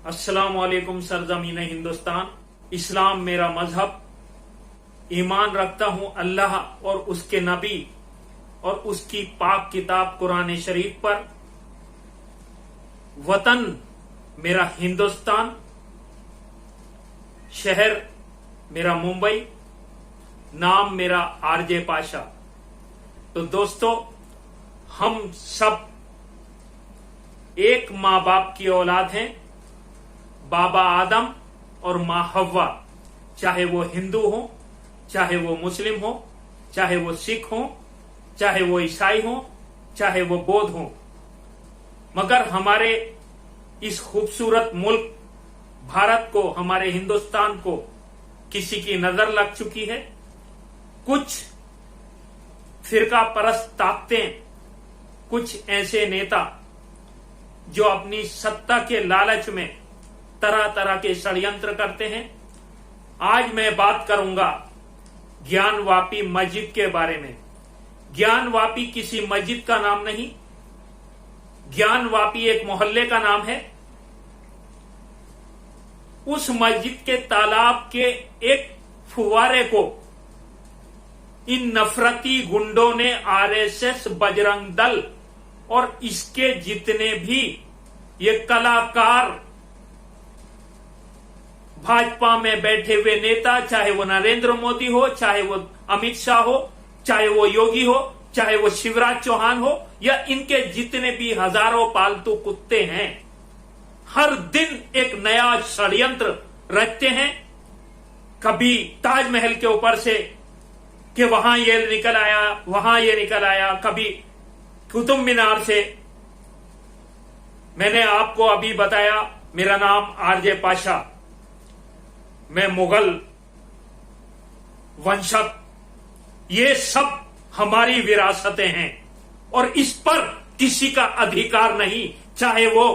अस्सलाम वालेकुम सरजमीन हिंदुस्तान। इस्लाम मेरा मजहब। ईमान रखता हूं अल्लाह और उसके नबी और उसकी पाक किताब कुरान शरीफ पर। वतन मेरा हिंदुस्तान, शहर मेरा मुंबई, नाम मेरा आरजे पाशा। तो दोस्तों, हम सब एक माँ बाप की औलाद हैं, बाबा आदम और माँ हव्वा। चाहे वो हिंदू हो, चाहे वो मुस्लिम हो, चाहे वो सिख हो, चाहे वो ईसाई हो, चाहे वो बौद्ध हो, मगर हमारे इस खूबसूरत मुल्क भारत को, हमारे हिंदुस्तान को किसी की नजर लग चुकी है। कुछ फिरका परस्त ताकतें, कुछ ऐसे नेता जो अपनी सत्ता के लालच में तरह तरह के षड्यंत्र करते हैं। आज मैं बात करूंगा ज्ञानवापी मस्जिद के बारे में। ज्ञानवापी किसी मस्जिद का नाम नहीं, ज्ञानवापी एक मोहल्ले का नाम है। उस मस्जिद के तालाब के एक फुवारे को इन नफरती गुंडों ने, आरएसएस, बजरंग दल और इसके जितने भी ये कलाकार, भाजपा में बैठे हुए नेता, चाहे वो नरेंद्र मोदी हो, चाहे वो अमित शाह हो, चाहे वो योगी हो, चाहे वो शिवराज चौहान हो, या इनके जितने भी हजारों पालतू कुत्ते हैं, हर दिन एक नया षड्यंत्र रचते हैं। कभी ताजमहल के ऊपर से कि वहां ये निकल आया, वहां ये निकल आया, कभी कुतुब मीनार से। मैंने आपको अभी बताया, मेरा नाम आरजे पाशा, मैं मुगल वंशज, ये सब हमारी विरासतें हैं और इस पर किसी का अधिकार नहीं। चाहे वो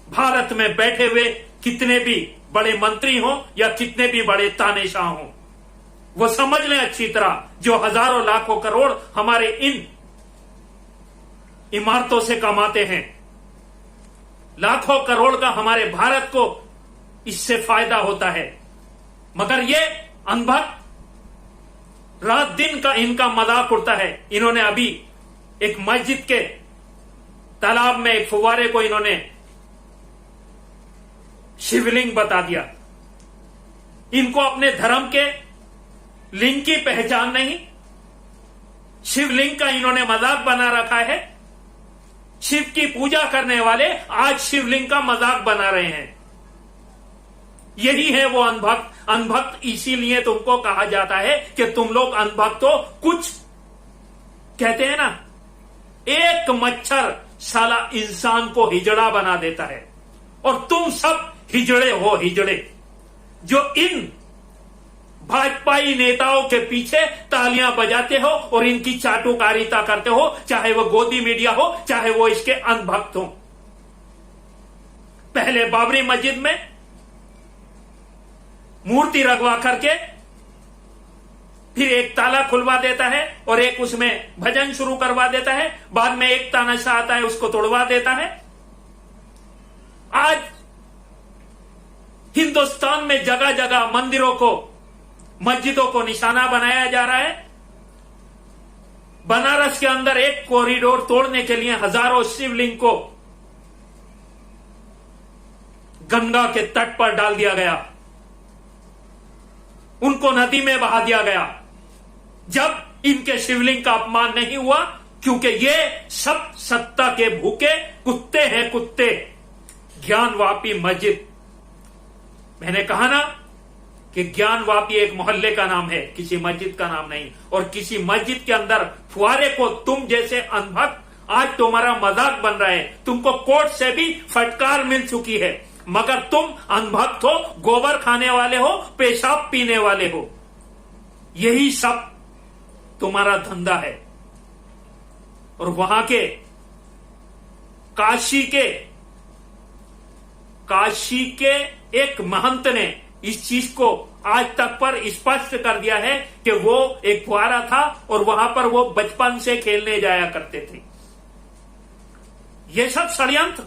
भारत में बैठे हुए कितने भी बड़े मंत्री हों या कितने भी बड़े तानेशाह हों, वो समझ लें अच्छी तरह, जो हजारों लाखों करोड़ हमारे इन इमारतों से कमाते हैं, लाखों करोड़ का हमारे भारत को इससे फायदा होता है। मगर ये अनभक्त रात दिन का इनका मजाक उड़ता है। इन्होंने अभी एक मस्जिद के तालाब में एक फुवारे को इन्होंने शिवलिंग बता दिया। इनको अपने धर्म के लिंग की पहचान नहीं, शिवलिंग का इन्होंने मजाक बना रखा है। शिव की पूजा करने वाले आज शिवलिंग का मजाक बना रहे हैं। यही है वो अनभक्त। अनभक्त इसीलिए तुमको कहा जाता है कि तुम लोग अनभक्त हो। कुछ कहते हैं ना, एक मच्छर साला इंसान को हिजड़ा बना देता है, और तुम सब हिजड़े हो, हिजड़े, जो इन भाजपाई नेताओं के पीछे तालियां बजाते हो और इनकी चाटुकारिता करते हो, चाहे वो गोदी मीडिया हो, चाहे वो इसके अनभक्त हो। पहले बाबरी मस्जिद में मूर्ति रखवा करके फिर एक ताला खुलवा देता है और एक उसमें भजन शुरू करवा देता है, बाद में एक तानाशाह आता है उसको तोड़वा देता है। आज हिंदुस्तान में जगह जगह मंदिरों को, मस्जिदों को निशाना बनाया जा रहा है। बनारस के अंदर एक कॉरिडोर तोड़ने के लिए हजारों शिवलिंग को गंगा के तट पर डाल दिया गया, उनको नदी में बहा दिया गया। जब इनके शिवलिंग का अपमान नहीं हुआ, क्योंकि ये सब सत्ता के भूखे कुत्ते हैं, कुत्ते। ज्ञानवापी मस्जिद, मैंने कहा ना कि ज्ञानवापी एक मोहल्ले का नाम है, किसी मस्जिद का नाम नहीं। और किसी मस्जिद के अंदर फुआरे को तुम जैसे अनभक्त, आज तुम्हारा मजाक बन रहा है, तुमको कोर्ट से भी फटकार मिल चुकी है, मगर तुम अनभक्त हो, गोबर खाने वाले हो, पेशाब पीने वाले हो। यही सब तुम्हारा धंधा है। और वहां के काशी के एक महंत ने इस चीज को आज तक पर स्पष्ट कर दिया है कि वो एक फुआरा था और वहां पर वो बचपन से खेलने जाया करते थे। ये सब षड्यंत्र।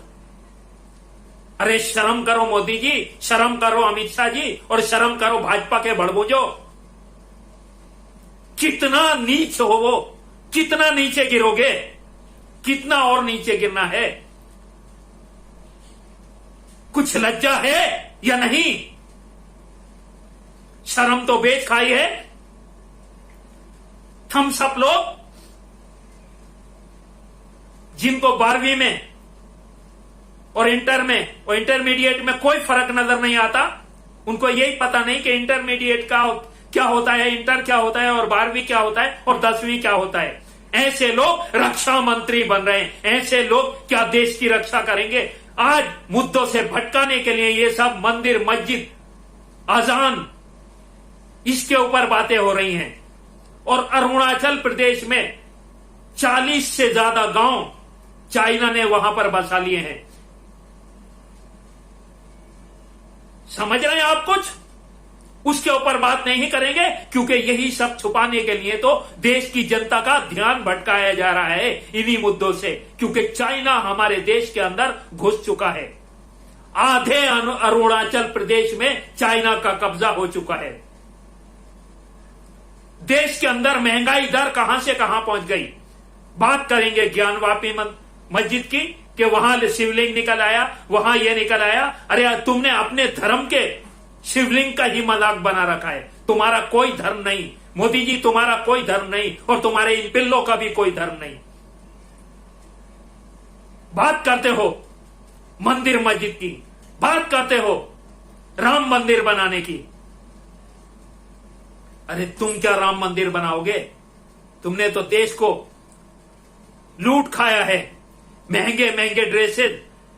अरे शर्म करो मोदी जी, शर्म करो अमित शाह जी, और शर्म करो भाजपा के बड़बूजो। कितना नीच हो वो, कितना नीचे गिरोगे, कितना और नीचे गिरना है? कुछ लज्जा है या नहीं? शर्म तो बेच खाई है। हम सब लोग जिनको 12वीं में और इंटर में और इंटरमीडिएट में कोई फर्क नजर नहीं आता, उनको यही पता नहीं कि इंटरमीडिएट का क्या होता है, इंटर क्या होता है, और 12वीं क्या होता है, और 10वीं क्या होता है। ऐसे लोग रक्षा मंत्री बन रहे हैं। ऐसे लोग क्या देश की रक्षा करेंगे? आज मुद्दों से भटकाने के लिए ये सब मंदिर, मस्जिद, अजान, इसके ऊपर बातें हो रही हैं। और अरुणाचल प्रदेश में 40 से ज्यादा गांव चाइना ने वहां पर बसा लिए हैं। समझ रहे हैं आप कुछ? उसके ऊपर बात नहीं करेंगे, क्योंकि यही सब छुपाने के लिए तो देश की जनता का ध्यान भटकाया जा रहा है इन्हीं मुद्दों से। क्योंकि चाइना हमारे देश के अंदर घुस चुका है। आधे अरुणाचल प्रदेश में चाइना का कब्जा हो चुका है। देश के अंदर महंगाई दर कहां से कहां पहुंच गई। बात करेंगे ज्ञानवापी मस्जिद की कि वहां शिवलिंग निकल आया, वहां यह निकल आया। अरे तुमने अपने धर्म के शिवलिंग का ही मजाक बना रखा है। तुम्हारा कोई धर्म नहीं मोदी जी, तुम्हारा कोई धर्म नहीं, और तुम्हारे इन पिल्लों का भी कोई धर्म नहीं। बात करते हो मंदिर मस्जिद की, बात करते हो राम मंदिर बनाने की। अरे तुम क्या राम मंदिर बनाओगे? तुमने तो देश को लूट खाया है। महंगे महंगे ड्रेसेस,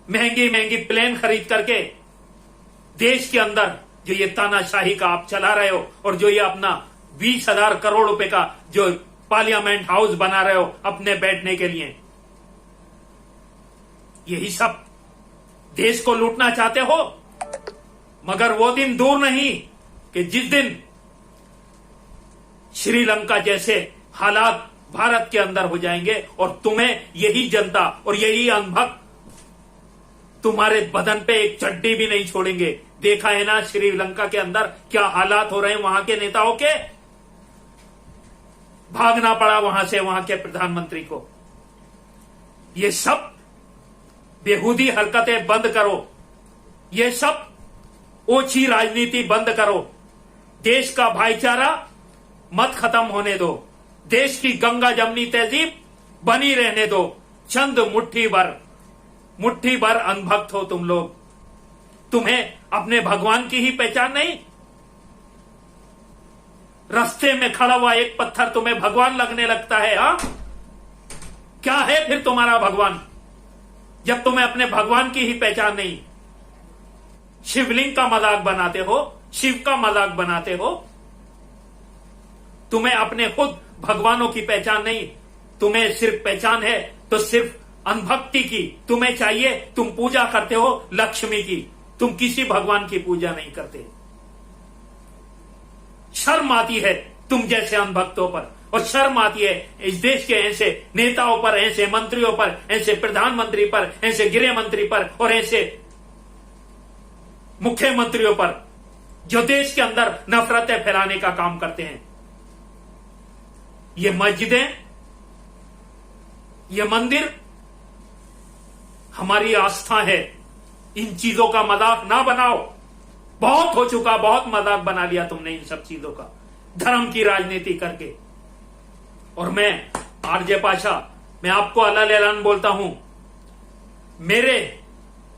महंगी महंगी प्लेन खरीद करके देश के अंदर जो ये तानाशाही का आप चला रहे हो, और जो ये अपना 20,000 करोड़ रुपए का जो पार्लियामेंट हाउस बना रहे हो अपने बैठने के लिए, यही सब देश को लूटना चाहते हो। मगर वो दिन दूर नहीं कि जिस दिन श्रीलंका जैसे हालात भारत के अंदर हो जाएंगे और तुम्हें यही जनता और यही अंधभक्त तुम्हारे बदन पे एक चड्डी भी नहीं छोड़ेंगे। देखा है ना श्रीलंका के अंदर क्या हालात हो रहे हैं वहां के नेताओं के। भागना पड़ा वहां से वहां के प्रधानमंत्री को। ये सब बेहूदी हरकतें बंद करो, ये सब ओछी राजनीति बंद करो। देश का भाईचारा मत खत्म होने दो। देश की गंगा जमनी तहजीब बनी रहने दो। चंद मुट्ठी भर अनभक्त हो तुम लोग। तुम्हें अपने भगवान की ही पहचान नहीं। रास्ते में खड़ा हुआ एक पत्थर तुम्हें भगवान लगने लगता है। हा? क्या है फिर तुम्हारा भगवान, जब तुम्हें अपने भगवान की ही पहचान नहीं? शिवलिंग का मजाक बनाते हो, शिव का मजाक बनाते हो। तुम्हें अपने खुद भगवानों की पहचान नहीं। तुम्हें सिर्फ पहचान है तो सिर्फ अनभक्ति की। तुम्हें चाहिए, तुम पूजा करते हो लक्ष्मी की, तुम किसी भगवान की पूजा नहीं करते। शर्म आती है तुम जैसे अनभक्तों पर, और शर्म आती है इस देश के ऐसे नेताओं पर, ऐसे मंत्रियों पर, ऐसे प्रधानमंत्री पर, ऐसे गृह मंत्री पर, और ऐसे मुख्यमंत्रियों पर जो देश के अंदर नफरतें फैलाने का काम करते हैं। ये मस्जिदें, ये मंदिर हमारी आस्था है। इन चीजों का मजाक ना बनाओ। बहुत हो चुका, बहुत मजाक बना लिया तुमने इन सब चीजों का, धर्म की राजनीति करके। और मैं आरजे पाशा, मैं आपको अल्लाह ऐलान बोलता हूं, मेरे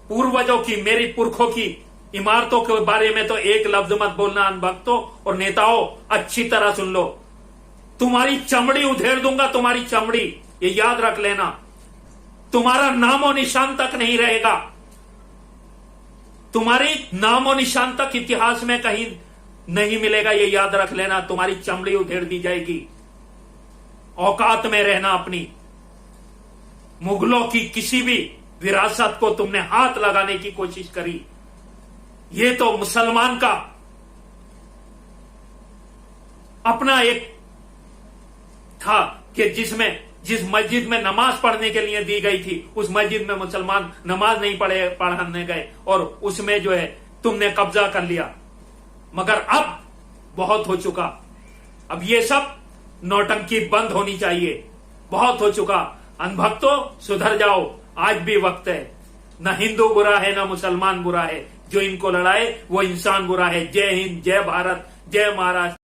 पूर्वजों की, मेरी पुरखों की इमारतों के बारे में तो एक लफ्ज मत बोलना अनभक्तों और नेताओं। अच्छी तरह सुन लो, तुम्हारी चमड़ी उधेड़ दूंगा, तुम्हारी चमड़ी, ये याद रख लेना। तुम्हारा नामो निशान तक नहीं रहेगा। तुम्हारी नामो निशान तक इतिहास में कहीं नहीं मिलेगा, ये याद रख लेना। तुम्हारी चमड़ी उधेड़ दी जाएगी। औकात में रहना अपनी। मुगलों की किसी भी विरासत को तुमने हाथ लगाने की कोशिश करी, ये तो मुसलमान का अपना एक था कि जिस मस्जिद में नमाज पढ़ने के लिए दी गई थी, उस मस्जिद में मुसलमान नमाज नहीं पढ़ने गए और उसमें जो है तुमने कब्जा कर लिया। मगर अब बहुत हो चुका, अब ये सब नौटंकी बंद होनी चाहिए, बहुत हो चुका। अनभक्तों सुधर जाओ, आज भी वक्त है। न हिंदू बुरा है न मुसलमान बुरा है, जो इनको लड़ाए वो इंसान बुरा है। जय हिंद, जय भारत, जय महाराष्ट्र।